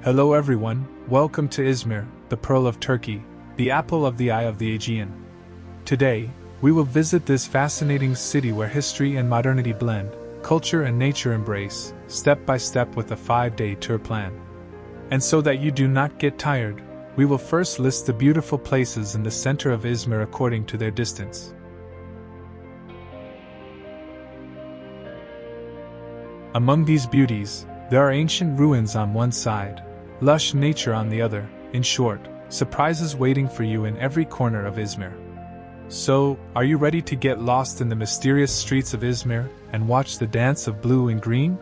Hello everyone, welcome to Izmir, the pearl of Turkey, the apple of the eye of the Aegean. Today, we will visit this fascinating city where history and modernity blend, culture and nature embrace, step by step with a 5-day tour plan. And so that you do not get tired, we will first list the beautiful places in the center of Izmir according to their distance. Among these beauties, there are ancient ruins on one side, lush nature on the other, in short, surprises waiting for you in every corner of Izmir. So, are you ready to get lost in the mysterious streets of Izmir and watch the dance of blue and green?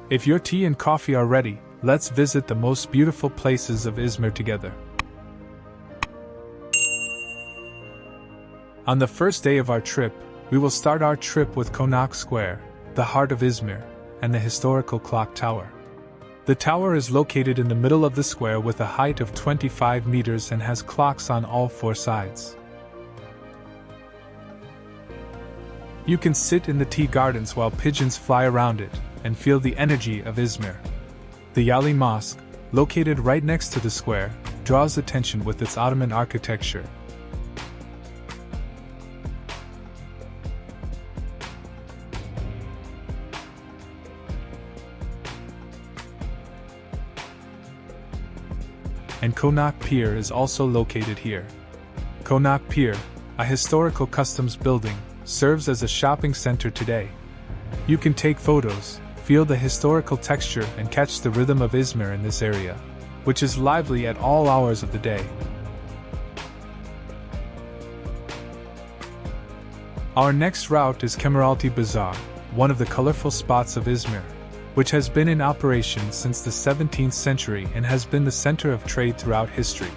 If your tea and coffee are ready, let's visit the most beautiful places of Izmir together. On the first day of our trip, we will start our trip with Konak Square, the heart of Izmir, and the historical clock tower. The tower is located in the middle of the square with a height of 25 meters and has clocks on all 4 sides. You can sit in the tea gardens while pigeons fly around it and feel the energy of Izmir. The Yali Mosque, located right next to the square, draws attention with its Ottoman architecture. And Konak Pier is also located here. Konak Pier, a historical customs building, serves as a shopping center today. You can take photos, feel the historical texture and catch the rhythm of Izmir in this area, which is lively at all hours of the day. Our next route is Kemeraltı Bazaar, one of the colorful spots of Izmir, which has been in operation since the 17th century and has been the center of trade throughout history.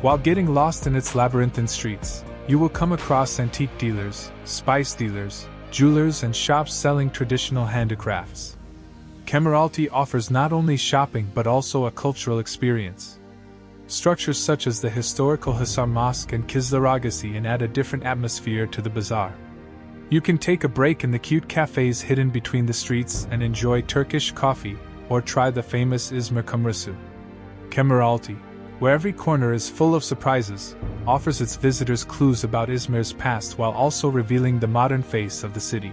While getting lost in its labyrinthine streets, you will come across antique dealers, spice dealers, jewelers and shops selling traditional handicrafts. Kemeraltı offers not only shopping but also a cultural experience. Structures such as the historical Hisar Mosque and Kızılıragası add a different atmosphere to the bazaar. You can take a break in the cute cafes hidden between the streets and enjoy Turkish coffee, or try the famous İzmir kumrusu. Kemeraltı, where every corner is full of surprises, offers its visitors clues about Izmir's past while also revealing the modern face of the city.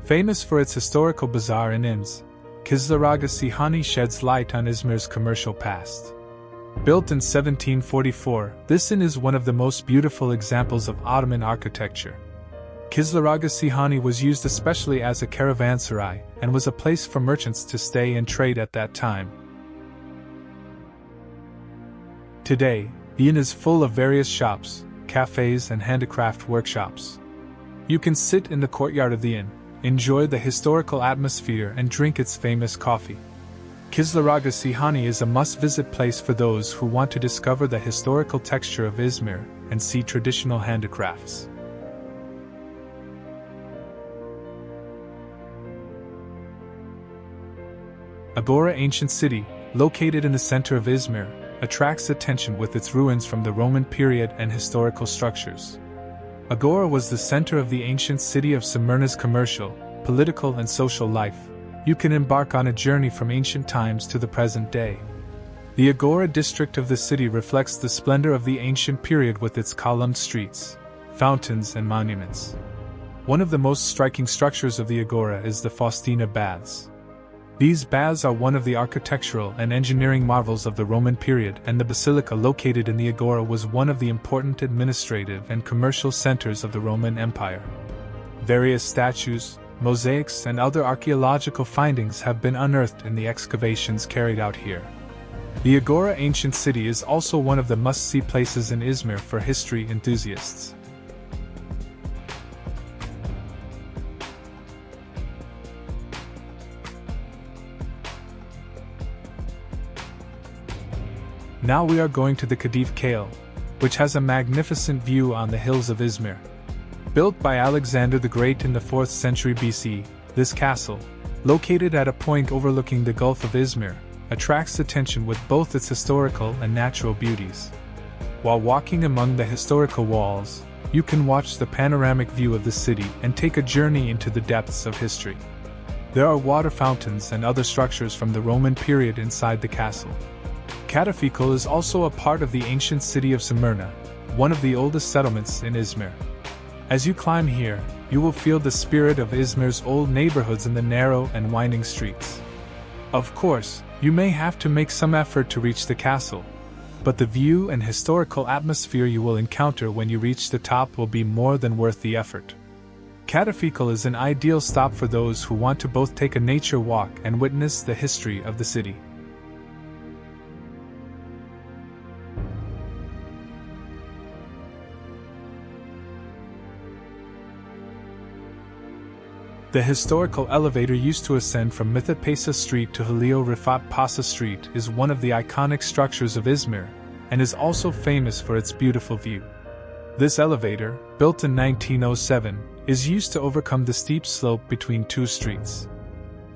Famous for its historical bazaar and inns, Kızılıragası sheds light on Izmir's commercial past. Built in 1744, this inn is one of the most beautiful examples of Ottoman architecture. Kızılıragası was used especially as a caravanserai and was a place for merchants to stay and trade at that time. Today, the inn is full of various shops, cafes and handicraft workshops. You can sit in the courtyard of the inn, enjoy the historical atmosphere and drink its famous coffee. Kızılıragası is a must-visit place for those who want to discover the historical texture of Izmir and see traditional handicrafts. Agora ancient city, located in the center of Izmir, attracts attention with its ruins from the Roman period and historical structures. Agora was the center of the ancient city of Smyrna's commercial, political and social life. You can embark on a journey from ancient times to the present day. The Agora district of the city reflects the splendor of the ancient period with its columned streets, fountains and monuments. One of the most striking structures of the Agora is the Faustina Baths. These baths are one of the architectural and engineering marvels of the Roman period, and the basilica located in the Agora was one of the important administrative and commercial centers of the Roman Empire. Various statues, mosaics and other archaeological findings have been unearthed in the excavations carried out here. The Agora ancient city is also one of the must-see places in Izmir for history enthusiasts. Now we are going to the Kadifekale, which has a magnificent view on the hills of Izmir. Built by Alexander the Great in the 4th century BC, this castle, located at a point overlooking the Gulf of Izmir, attracts attention with both its historical and natural beauties. While walking among the historical walls, you can watch the panoramic view of the city and take a journey into the depths of history. There are water fountains and other structures from the Roman period inside the castle. Kadifekale is also a part of the ancient city of Smyrna, one of the oldest settlements in Izmir. As you climb here, you will feel the spirit of Izmir's old neighborhoods in the narrow and winding streets. Of course, you may have to make some effort to reach the castle, but the view and historical atmosphere you will encounter when you reach the top will be more than worth the effort. Kadifekale is an ideal stop for those who want to both take a nature walk and witness the history of the city. The historical elevator used to ascend from Ephesus Street to Halil Rifat Pasha Street is one of the iconic structures of Izmir, and is also famous for its beautiful view. This elevator, built in 1907, is used to overcome the steep slope between two streets.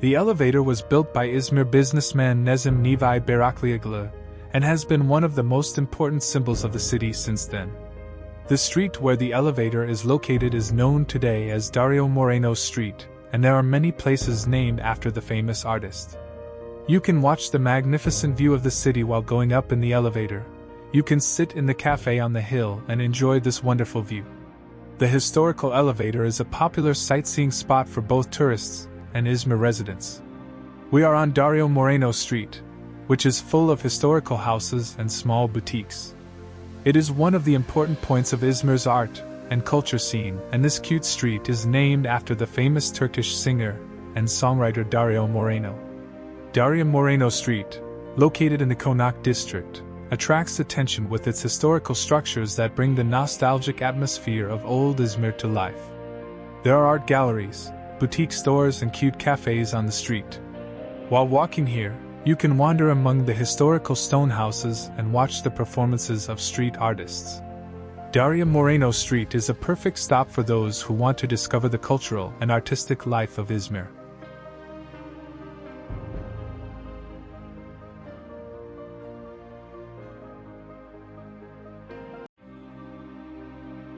The elevator was built by Izmir businessman Nezim Nevi Beraklioglu, and has been one of the most important symbols of the city since then. The street where the elevator is located is known today as Dario Moreno Street, and there are many places named after the famous artist. You can watch the magnificent view of the city while going up in the elevator. You can sit in the cafe on the hill and enjoy this wonderful view. The historical elevator is a popular sightseeing spot for both tourists and Izmir residents. We are on Dario Moreno Street, which is full of historical houses and small boutiques. It is one of the important points of Izmir's art and culture scene, and this cute street is named after the famous Turkish singer and songwriter Dario Moreno. Dario Moreno Street, located in the Konak district, attracts attention with its historical structures that bring the nostalgic atmosphere of old Izmir to life. There are art galleries, boutique stores and cute cafes on the street. While walking here, you can wander among the historical stone houses and watch the performances of street artists. Dario Moreno Street is a perfect stop for those who want to discover the cultural and artistic life of Izmir.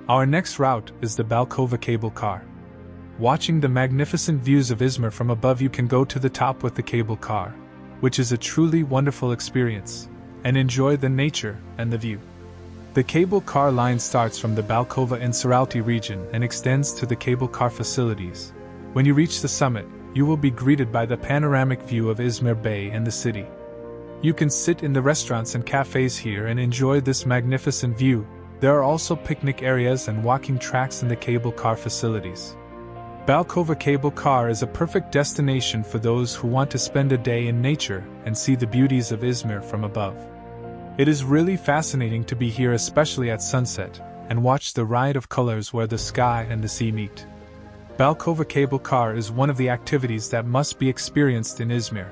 Our next route is the Balçova cable car. Watching the magnificent views of Izmir from above, you can go to the top with the cable car, which is a truly wonderful experience, and enjoy the nature and the view. The cable car line starts from the Balçova Insuralty region and extends to the cable car facilities. When you reach the summit, you will be greeted by the panoramic view of Izmir Bay and the city. You can sit in the restaurants and cafes here and enjoy this magnificent view. There are also picnic areas and walking tracks in the cable car facilities. Balçova cable car is a perfect destination for those who want to spend a day in nature and see the beauties of Izmir from above. It is really fascinating to be here, especially at sunset, and watch the riot of colors where the sky and the sea meet. Balçova cable car is one of the activities that must be experienced in Izmir.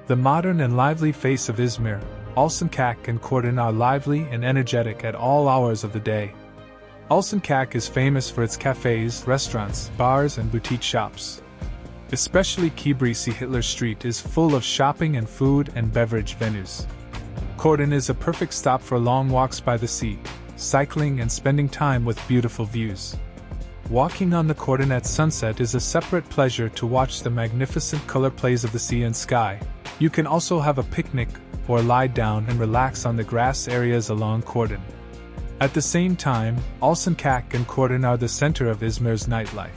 The modern and lively face of Izmir, Alsancak and Cordon are lively and energetic at all hours of the day. Alsancak is famous for its cafes, restaurants, bars and boutique shops. Especially Kibrisi Hitler Street is full of shopping and food and beverage venues. Cordon is a perfect stop for long walks by the sea, cycling and spending time with beautiful views. Walking on the Cordon at sunset is a separate pleasure to watch the magnificent color plays of the sea and sky. You can also have a picnic or lie down and relax on the grass areas along Cordon. At the same time, Alsancak and Cordon are the center of Izmir's nightlife.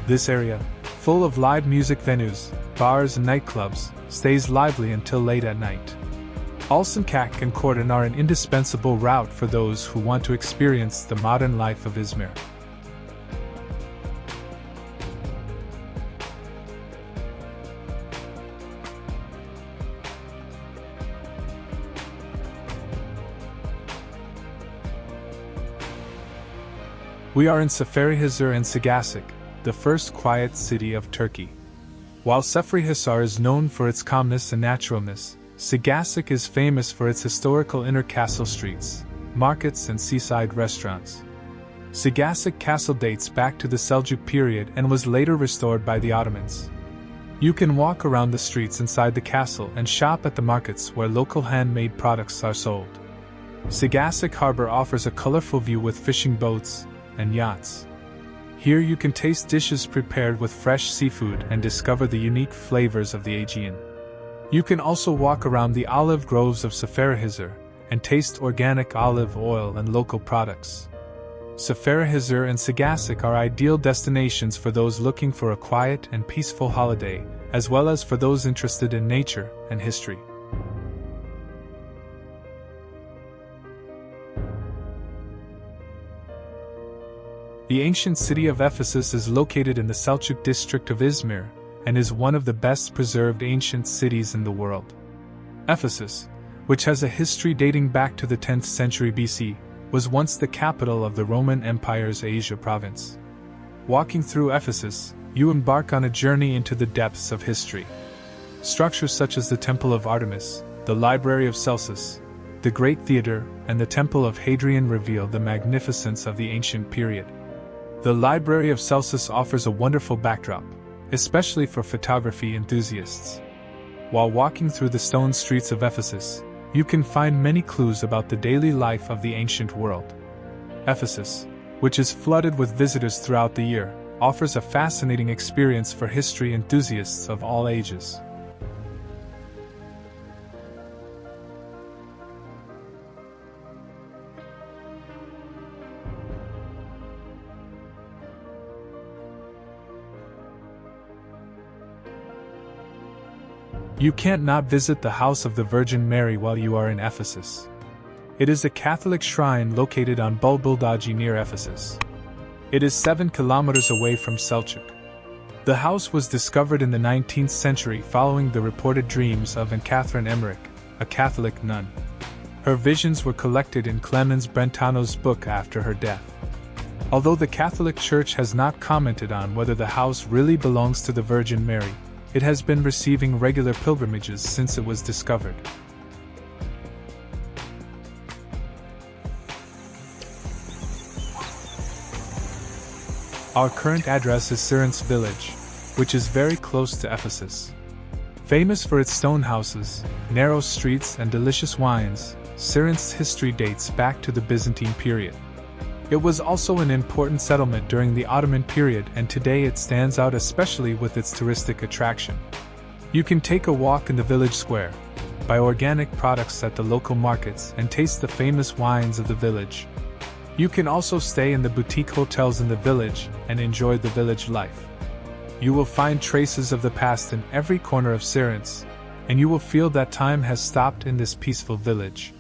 This area, full of live music venues, bars and nightclubs, stays lively until late at night. Alsancak and Cordon are an indispensable route for those who want to experience the modern life of Izmir. We are in Seferihisar and Sagacak, the first quiet city of Turkey. While Seferihisar is known for its calmness and naturalness, Sagacic is famous for its historical inner castle streets, markets and seaside restaurants. Sagacic Castle dates back to the Seljuk period and was later restored by the Ottomans. You can walk around the streets inside the castle and shop at the markets where local handmade products are sold. Sagacic Harbor offers a colorful view with fishing boats and yachts. Here you can taste dishes prepared with fresh seafood and discover the unique flavors of the Aegean. You can also walk around the olive groves of Seferihisar and taste organic olive oil and local products. Seferihisar and Sagacic are ideal destinations for those looking for a quiet and peaceful holiday, as well as for those interested in nature and history. The ancient city of Ephesus is located in the Seljuk district of Izmir and is one of the best preserved ancient cities in the world. Ephesus, which has a history dating back to the 10th century BC, was once the capital of the Roman Empire's Asia province. Walking through Ephesus, you embark on a journey into the depths of history. Structures such as the Temple of Artemis, the Library of Celsus, the Great Theatre, and the Temple of Hadrian reveal the magnificence of the ancient period. The Library of Celsus offers a wonderful backdrop, especially for photography enthusiasts. While walking through the stone streets of Ephesus, you can find many clues about the daily life of the ancient world. Ephesus, which is flooded with visitors throughout the year, offers a fascinating experience for history enthusiasts of all ages. You can't not visit the House of the Virgin Mary while you are in Ephesus. It is a Catholic shrine located on Bulbuldaji near Ephesus. It is 7 kilometers away from Selçuk. The house was discovered in the 19th century following the reported dreams of Anne Catherine Emmerich, a Catholic nun. Her visions were collected in Clemens Brentano's book after her death. Although the Catholic Church has not commented on whether the house really belongs to the Virgin Mary, it has been receiving regular pilgrimages since it was discovered. Our current address is Şirince village, which is very close to Ephesus. Famous for its stone houses, narrow streets and delicious wines, Şirince's history dates back to the Byzantine period. It was also an important settlement during the Ottoman period, and today it stands out especially with its touristic attraction. You can take a walk in the village square, buy organic products at the local markets, and taste the famous wines of the village. You can also stay in the boutique hotels in the village and enjoy the village life. You will find traces of the past in every corner of Şirince, and you will feel that time has stopped in this peaceful village.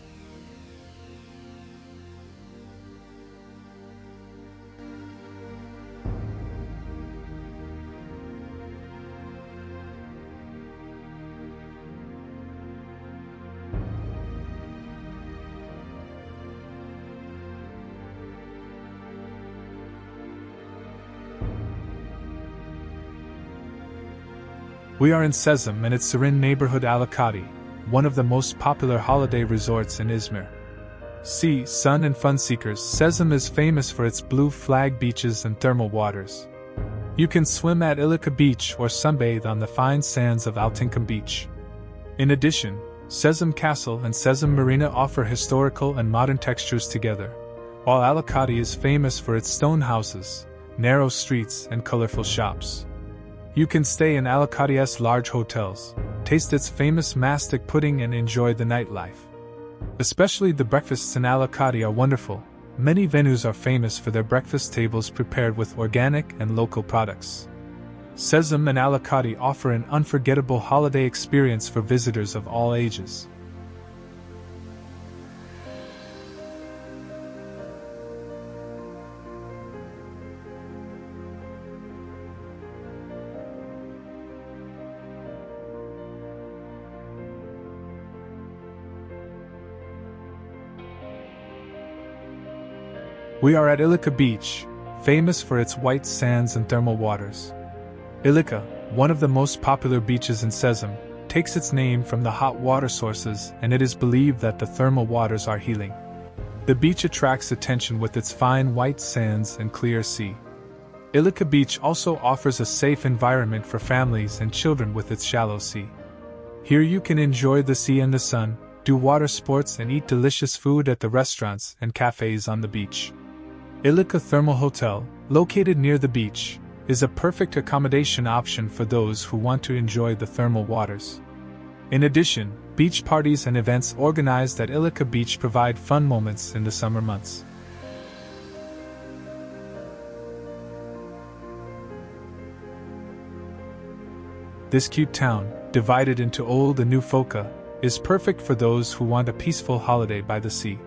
We are in Sezim and its serene neighborhood Alakati, one of the most popular holiday resorts in Izmir. Sea, sun and fun seekers, Sezim is famous for its blue flag beaches and thermal waters. You can swim at Ilika Beach or sunbathe on the fine sands of Altinkum Beach. In addition, Sezim Castle and Sezim Marina offer historical and modern textures together, while Alakati is famous for its stone houses, narrow streets and colorful shops. You can stay in Alakati's large hotels, taste its famous mastic pudding and enjoy the nightlife. Especially the breakfasts in Alakati are wonderful. Many venues are famous for their breakfast tables prepared with organic and local products. Sezim and Alakati offer an unforgettable holiday experience for visitors of all ages. We are at Ilika Beach, famous for its white sands and thermal waters. Ilika, one of the most popular beaches in Sezim, takes its name from the hot water sources, and it is believed that the thermal waters are healing. The beach attracts attention with its fine white sands and clear sea. Ilica Beach also offers a safe environment for families and children with its shallow sea. Here you can enjoy the sea and the sun, do water sports and eat delicious food at the restaurants and cafes on the beach. Ilica Thermal Hotel, located near the beach, is a perfect accommodation option for those who want to enjoy the thermal waters. In addition, beach parties and events organized at Ilica Beach provide fun moments in the summer months. This cute town, divided into old and new Foca, is perfect for those who want a peaceful holiday by the sea.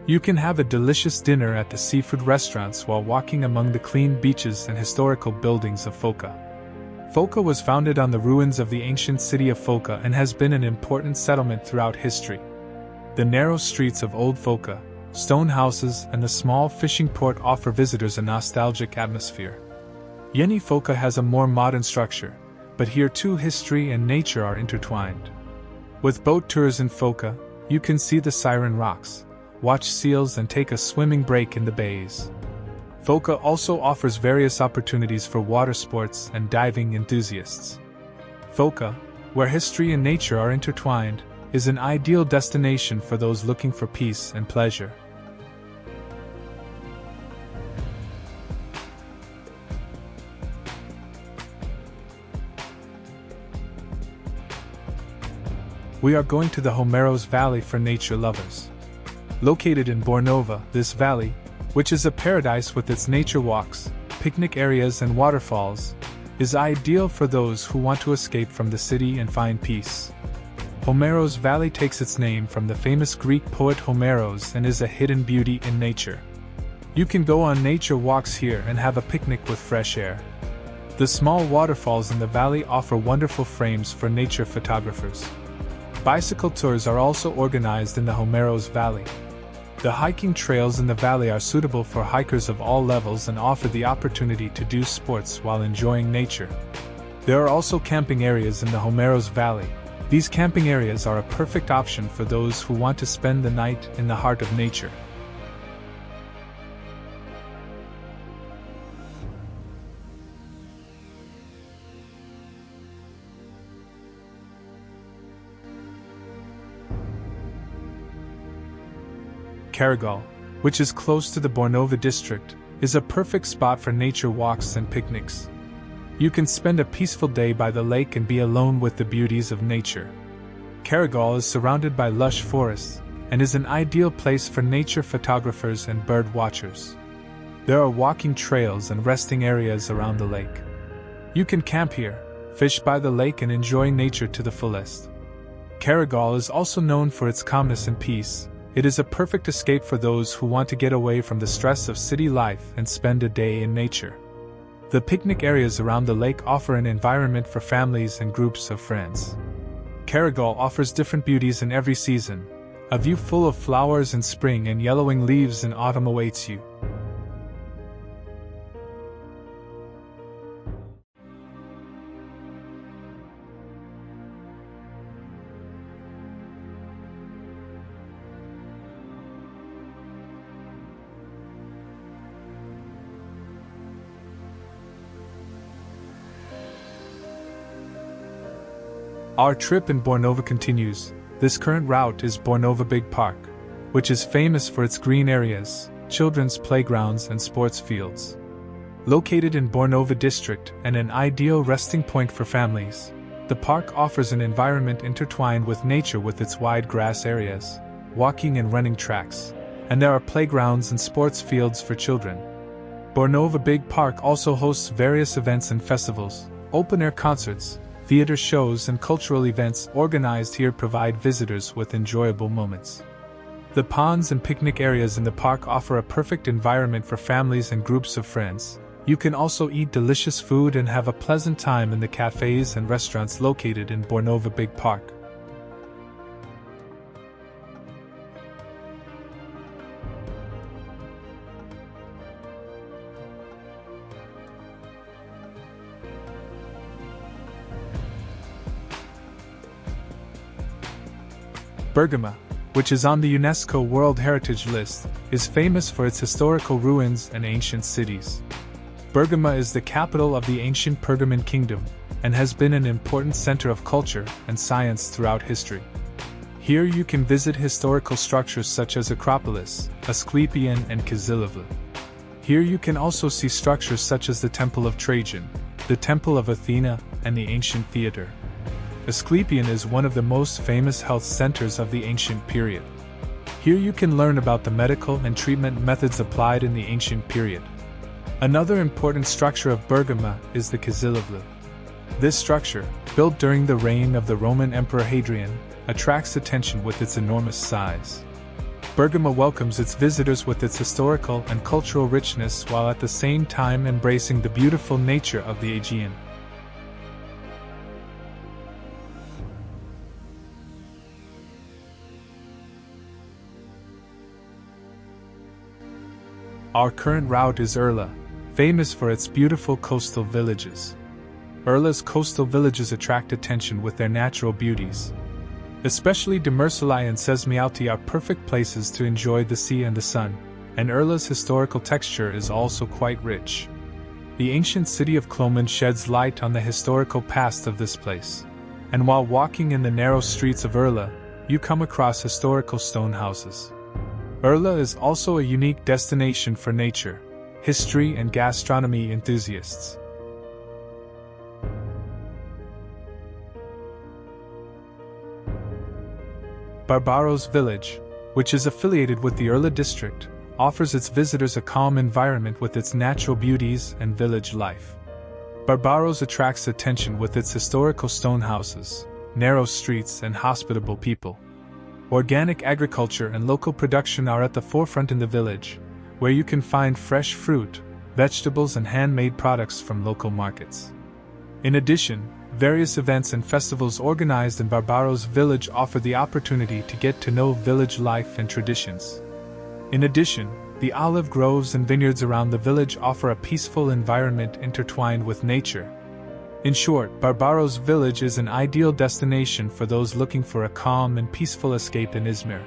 You can have a delicious dinner at the seafood restaurants while walking among the clean beaches and historical buildings of Foca. Foca was founded on the ruins of the ancient city of Foca and has been an important settlement throughout history. The narrow streets of old Foca, stone houses, and the small fishing port offer visitors a nostalgic atmosphere. Yeni Foca has a more modern structure, but here too history and nature are intertwined. With boat tours in Foca, you can see the Siren Rocks, watch seals and take a swimming break in the bays. Foca also offers various opportunities for water sports and diving enthusiasts. Foca, where history and nature are intertwined, is an ideal destination for those looking for peace and pleasure. We are going to the Homeros Valley for nature lovers. Located in Bornova, this valley, which is a paradise with its nature walks, picnic areas and waterfalls, is ideal for those who want to escape from the city and find peace. Homeros Valley takes its name from the famous Greek poet Homeros and is a hidden beauty in nature. You can go on nature walks here and have a picnic with fresh air. The small waterfalls in the valley offer wonderful frames for nature photographers. Bicycle tours are also organized in the Homeros Valley. The hiking trails in the valley are suitable for hikers of all levels and offer the opportunity to do sports while enjoying nature. There are also camping areas in the Homeros Valley. These camping areas are a perfect option for those who want to spend the night in the heart of nature. Karagal, which is close to the Bornova district, is a perfect spot for nature walks and picnics. You can spend a peaceful day by the lake and be alone with the beauties of nature. Karagal is surrounded by lush forests and is an ideal place for nature photographers and bird watchers. There are walking trails and resting areas around the lake. You can camp here, fish by the lake and enjoy nature to the fullest. Karagal is also known for its calmness and peace. It is a perfect escape for those who want to get away from the stress of city life and spend a day in nature. The picnic areas around the lake offer an environment for families and groups of friends. Karagal offers different beauties in every season. A view full of flowers in spring and yellowing leaves in autumn awaits you. Our trip in Bornova continues. This current route is Bornova Big Park, which is famous for its green areas, children's playgrounds and sports fields. Located in Bornova district and an ideal resting point for families, the park offers an environment intertwined with nature with its wide grass areas, walking and running tracks, and there are playgrounds and sports fields for children. Bornova Big Park also hosts various events and festivals, open-air concerts, theater shows and cultural events organized here provide visitors with enjoyable moments. The ponds and picnic areas in the park offer a perfect environment for families and groups of friends. You can also eat delicious food and have a pleasant time in the cafes and restaurants located in Bornova Big Park. Bergama, which is on the UNESCO World Heritage List, is famous for its historical ruins and ancient cities. Bergama is the capital of the ancient Pergamon kingdom and has been an important center of culture and science throughout history. Here you can visit historical structures such as Acropolis, Asclepion and Kızılavlu. Here you can also see structures such as the Temple of Trajan, the Temple of Athena, and the ancient theater. Asclepion is one of the most famous health centers of the ancient period. Here you can learn about the medical and treatment methods applied in the ancient period. Another important structure of Bergama is the Kızılavlu. This structure, built during the reign of the Roman Emperor Hadrian, attracts attention with its enormous size. Bergama welcomes its visitors with its historical and cultural richness while at the same time embracing the beautiful nature of the Aegean. Our current route is Urla, famous for its beautiful coastal villages. Urla's coastal villages attract attention with their natural beauties. Especially Demirsalay and Çeşmealtı are perfect places to enjoy the sea and the sun, and Urla's historical texture is also quite rich. The ancient city of Kloman sheds light on the historical past of this place, and while walking in the narrow streets of Urla, you come across historical stone houses. Urla is also a unique destination for nature, history and gastronomy enthusiasts. Barbaros Village, which is affiliated with the Urla district, offers its visitors a calm environment with its natural beauties and village life. Barbaros attracts attention with its historical stone houses, narrow streets and hospitable people. Organic agriculture and local production are at the forefront in the village, where you can find fresh fruit, vegetables and handmade products from local markets. In addition, various events and festivals organized in Barbaros village offer the opportunity to get to know village life and traditions. In addition, the olive groves and vineyards around the village offer a peaceful environment intertwined with nature. In short, Barbaros village is an ideal destination for those looking for a calm and peaceful escape in Izmir.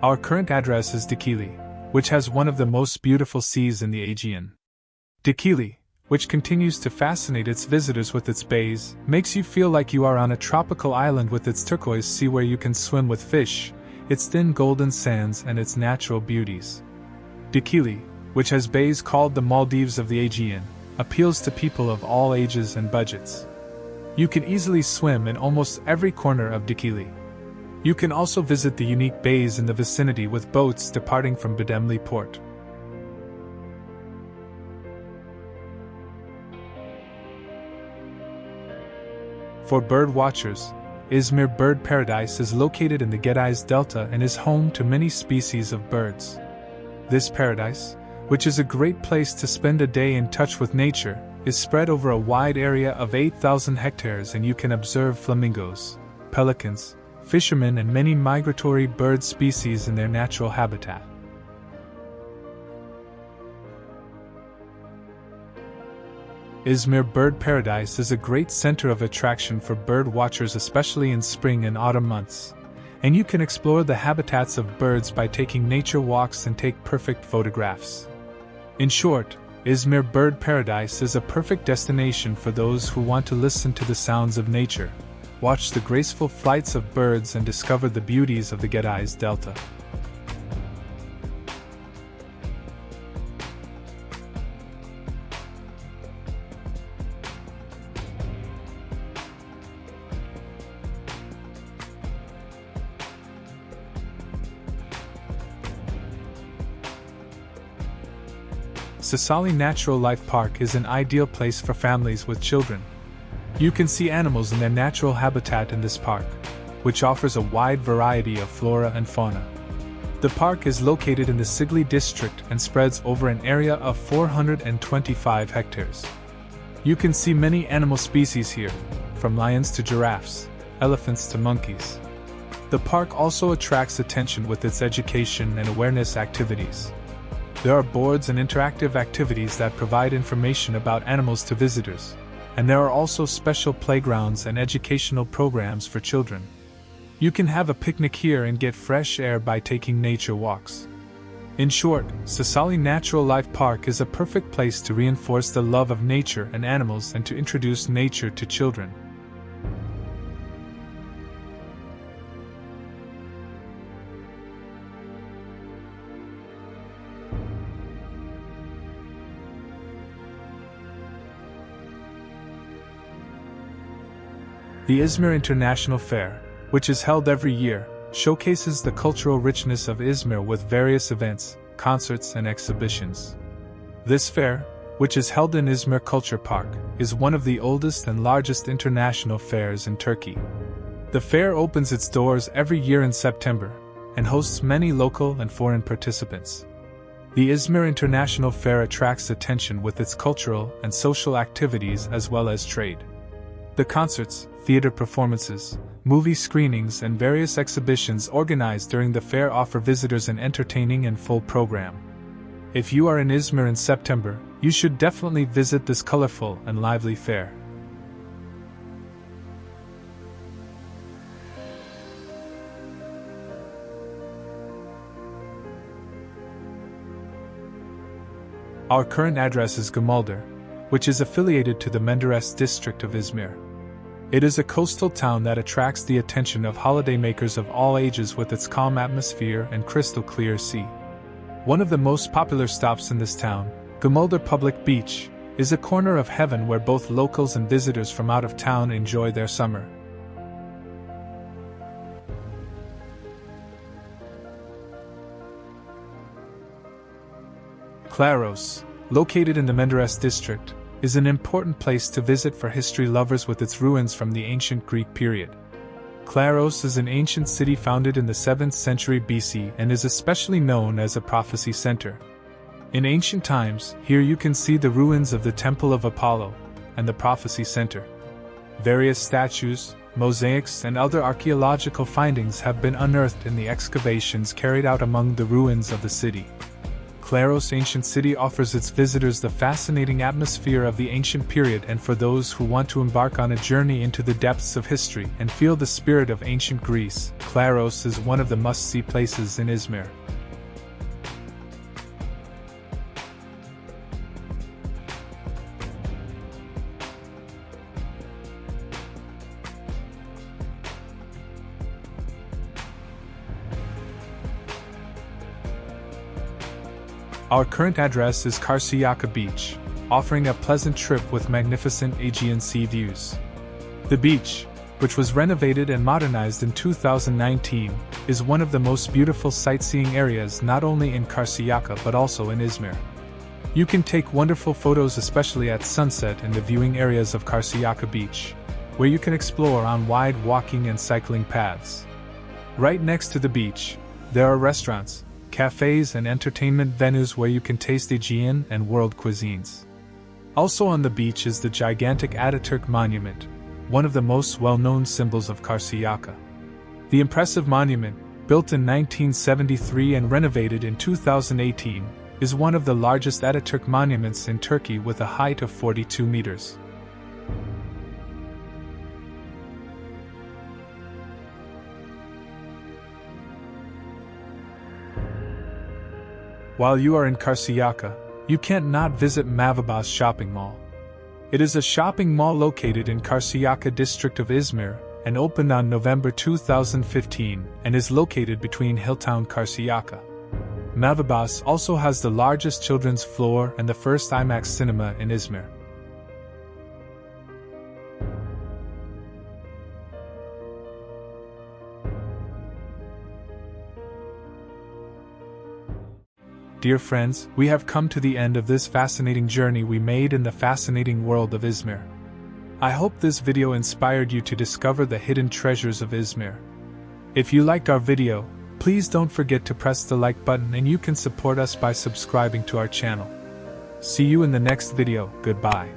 Our current address is Dikili, which has one of the most beautiful seas in the Aegean. Dikili, which continues to fascinate its visitors with its bays, makes you feel like you are on a tropical island with its turquoise sea where you can swim with fish, its thin golden sands and its natural beauties. Dikili, which has bays called the Maldives of the Aegean, appeals to people of all ages and budgets. You can easily swim in almost every corner of Dikili. You can also visit the unique bays in the vicinity with boats departing from Bademli port. For bird watchers, Izmir Bird Paradise is located in the Gediz Delta and is home to many species of birds. This paradise, which is a great place to spend a day in touch with nature, is spread over a wide area of 8,000 hectares and you can observe flamingos, pelicans, fishermen and many migratory bird species in their natural habitat. Izmir Bird Paradise is a great center of attraction for bird watchers, especially in spring and autumn months, and you can explore the habitats of birds by taking nature walks and take perfect photographs. In short, Izmir Bird Paradise is a perfect destination for those who want to listen to the sounds of nature, watch the graceful flights of birds and discover the beauties of the Gediz Delta. Sasali Natural Life Park is an ideal place for families with children. You can see animals in their natural habitat in this park, which offers a wide variety of flora and fauna. The park is located in the Sigli district and spreads over an area of 425 hectares. You can see many animal species here, from lions to giraffes, elephants to monkeys. The park also attracts attention with its education and awareness activities. There are boards and interactive activities that provide information about animals to visitors, and there are also special playgrounds and educational programs for children. You can have a picnic here and get fresh air by taking nature walks. In short, Sassali Natural Life Park is a perfect place to reinforce the love of nature and animals and to introduce nature to children. The Izmir International Fair, which is held every year, showcases the cultural richness of Izmir with various events, concerts, and exhibitions. This fair, which is held in Izmir Culture Park, is one of the oldest and largest international fairs in Turkey. The fair opens its doors every year in September and hosts many local and foreign participants. The Izmir International Fair attracts attention with its cultural and social activities as well as trade. The concerts, theater performances, movie screenings, and various exhibitions organized during the fair offer visitors an entertaining and full program. If you are in Izmir in September, you should definitely visit this colorful and lively fair. Our current address is Gömulder, which is affiliated to the Menderes district of Izmir. It is a coastal town that attracts the attention of holidaymakers of all ages with its calm atmosphere and crystal-clear sea. One of the most popular stops in this town, Gömulder Public Beach, is a corner of heaven where both locals and visitors from out of town enjoy their summer. Klaros, located in the Menderes district, is an important place to visit for history lovers with its ruins from the ancient Greek period. Klaros is an ancient city founded in the 7th century BC and is especially known as a prophecy center. In ancient times, here you can see the ruins of the Temple of Apollo and the Prophecy Center. Various statues, mosaics, and other archaeological findings have been unearthed in the excavations carried out among the ruins of the city. Klaros Ancient City offers its visitors the fascinating atmosphere of the ancient period, and for those who want to embark on a journey into the depths of history and feel the spirit of ancient Greece, Klaros is one of the must-see places in Izmir. Our current address is Karşıyaka Beach, offering a pleasant trip with magnificent Aegean Sea views. The beach, which was renovated and modernized in 2019, is one of the most beautiful sightseeing areas not only in Karşıyaka but also in Izmir. You can take wonderful photos especially at sunset in the viewing areas of Karşıyaka Beach, where you can explore on wide walking and cycling paths. Right next to the beach, there are restaurants, cafes, and entertainment venues where you can taste Aegean and world cuisines. Also on the beach is the gigantic Ataturk Monument, one of the most well-known symbols of Karşıyaka. The impressive monument, built in 1973 and renovated in 2018, is one of the largest Ataturk monuments in Turkey with a height of 42 meters. While you are in Karşıyaka, you can't not visit Mavabas Shopping Mall. It is a shopping mall located in Karşıyaka district of Izmir and opened on November 2015 and is located between Hilltown Karşıyaka. Mavabas also has the largest children's floor and the first IMAX cinema in Izmir. Dear friends, we have come to the end of this fascinating journey we made in the fascinating world of Izmir. I hope this video inspired you to discover the hidden treasures of Izmir. If you liked our video, please don't forget to press the like button, and you can support us by subscribing to our channel. See you in the next video. Goodbye.